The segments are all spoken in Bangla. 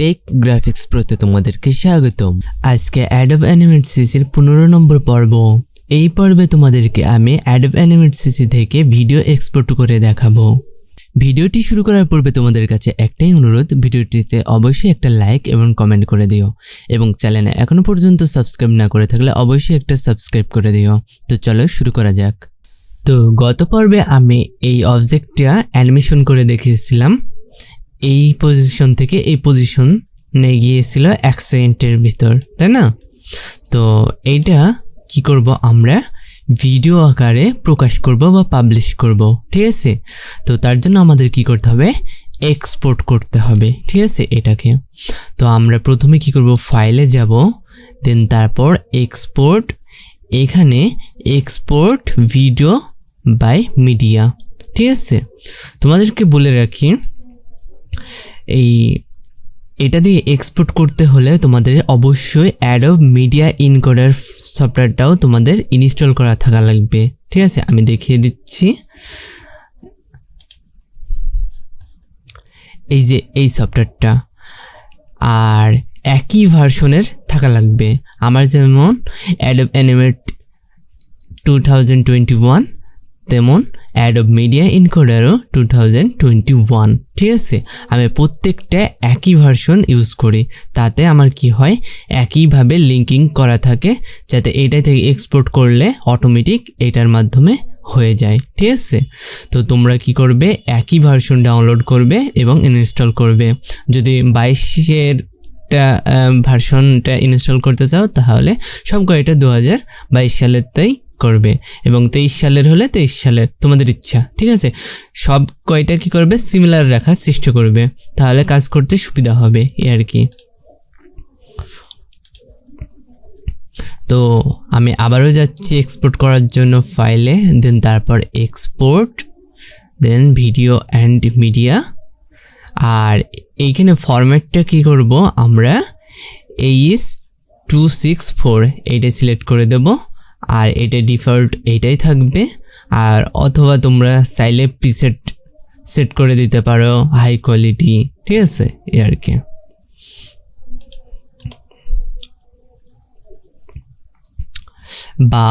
টেক গ্রাফিক্স প্রোতে তোমাদেরকে স্বাগতম। আজকে Adobe Animate CCর 15 নম্বর পর্ব। এই পর্বে তোমাদেরকে আমি Adobe Animate CC থেকে ভিডিও এক্সপোর্ট করে দেখাবো। ভিডিওটি শুরু করার পূর্বে তোমাদের কাছে একটাই অনুরোধ, ভিডিওটিতে অবশ্যই একটা লাইক এবং কমেন্ট করে দিও এবং চ্যানেলে এখনো পর্যন্ত সাবস্ক্রাইব না করে থাকলে অবশ্যই একটা সাবস্ক্রাইব করে দিও। তো চলো শুরু করা যাক। তো গত পর্বে আমি এই অবজেক্টটা অ্যানিমেশন করে দেখিয়েছিলাম। এই পজিশন থেকে এই পজিশনে গিয়েছিল 1 সেকেন্ডের ভিতর, তাই না? তো এইটা কি করব, আমরা ভিডিও আকারে প্রকাশ করব বা পাবলিশ করব, ঠিক আছে? তো তার জন্য আমাদের কি করতে হবে, এক্সপোর্ট করতে হবে, ঠিক আছে এটাকে। তো আমরা প্রথমে কি করব, ফাইলে যাব, দেন তারপর এক্সপোর্ট, এখানে এক্সপোর্ট ভিডিও বাই মিডিয়া, ঠিক আছে? তোমাদেরকে বলে রাখি, এটা দিয়ে এক্সপোর্ট করতে হলে তোমাদের অবশ্যই Adobe মিডিয়া ইনকোডার সফটওয়্যারটাও তোমাদের ইনস্টল করা থাকা লাগবে, ঠিক আছে? আমি দেখিয়ে দিচ্ছি। এই যে এই সফটওয়্যারটা, আর একই ভার্সনের থাকা লাগবে। আমার যেমন Adobe Animate 2021, তেমন Adobe মিডিয়া ইনকোডারও 2021, ঠিক আছে? আমি প্রত্যেকটা একই ভার্সন ইউজ করি, তাতে আমার কি হয়, একইভাবে লিঙ্কিং করা থাকে, যাতে এইটা থেকে এক্সপোর্ট করলে অটোমেটিক এটার মাধ্যমে হয়ে যায়, ঠিক আছে? তো তোমরা কি করবে, একই ভার্সন ডাউনলোড করবে এবং ইনস্টল করবে। যদি 22-এর ভার্সনটা ইনস্টল করতে চাও তাহলে সব কয়টা 2022 সালের তাই করবে, এবং 23 সালের হলে 23 সালের, তোমাদের ইচ্ছা, ঠিক আছে? সব কয়টা কি করবে, সিমিলার রাখার চেষ্টা করবে, তাহলে কাজ করতে সুবিধা হবে এই আর কি। তো আমি আবারও যাচ্ছি এক্সপোর্ট করার জন্য ফাইলে, দেন তারপর export, then video and media. আর এইখানে ফরম্যাটটা কি করব, আমরা AS264 এইটা সিলেক্ট করে দেব, আর এটা ডিফল্ট এইটাই থাকবে। আর অথবা তোমরা চাইলে প্রিসেট সেট করে দিতে পারো হাই কোয়ালিটি, ঠিক আছে এই আর কি। বা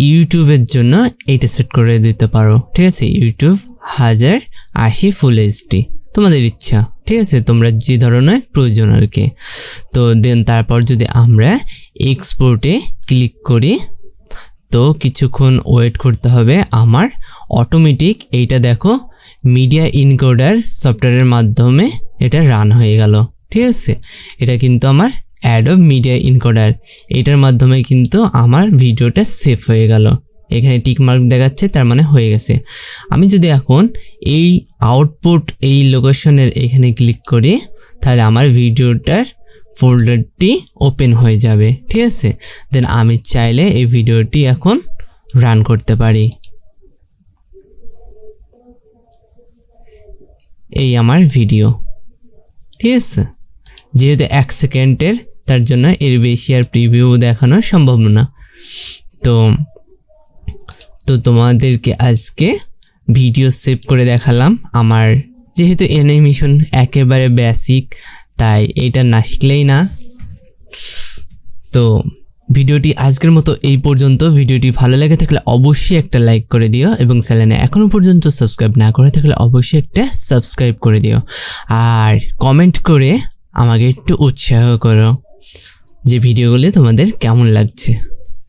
ইউটিউবের জন্য এইটা সেট করে দিতে পারো, ঠিক আছে? ইউটিউব 1080 ফুল এইচডি, তোমাদের ইচ্ছা, ঠিক আছে? তোমরা যে ধরনের প্রয়োজন আর কি। তো দেন তারপর যদি আমরা এক্সপোর্টে ক্লিক করি, তো কিছুক্ষণ ওয়েট করতে হবে। আমার অটোমেটিক এইটা দেখো মিডিয়া ইনকোডার সফটওয়্যারের মাধ্যমে এটা রান হয়ে গেল, ঠিক আছে? এটা কিন্তু আমার Adobe মিডিয়া ইনকোডার, এটার মাধ্যমে কিন্তু আমার ভিডিওটা সেভ হয়ে গেল। এখানে টিক মার্ক দেখাচ্ছে, তার মানে হয়ে গেছে। আমি যদি এখন এই আউটপুট এই লোকেশনের এখানে ক্লিক করি, তাহলে আমার ভিডিওটার ফোল্ডারটি ওপেন হয়ে যাবে, ঠিক আছে? দেন আমি চাইলে এই ভিডিওটি এখন রান করতে পারি। এই আমার ভিডিও, ঠিক আছে? যেহেতু 1 সেকেন্ডের, তার জন্য এর বেশি আর প্রিভিউ দেখানো সম্ভব না। তো তোমাদেরকে আজকে ভিডিও সেভ করে দেখালাম। আমার যেহেতু অ্যানিমেশন একেবারে বেসিক, তাই এটা না শিখলেই না। তো ভিডিওটি আজকের মতো এই পর্যন্ত। ভিডিওটি ভালো লেগে থাকলে অবশ্যই একটা লাইক করে দিও, এবং চ্যানেলে এখনো পর্যন্ত সাবস্ক্রাইব না করে থাকলে অবশ্যই একটা সাবস্ক্রাইব করে দিও, আর কমেন্ট করে আমাকে একটু উৎসাহ করো যে ভিডিওগুলি তোমাদের কেমন লাগছে।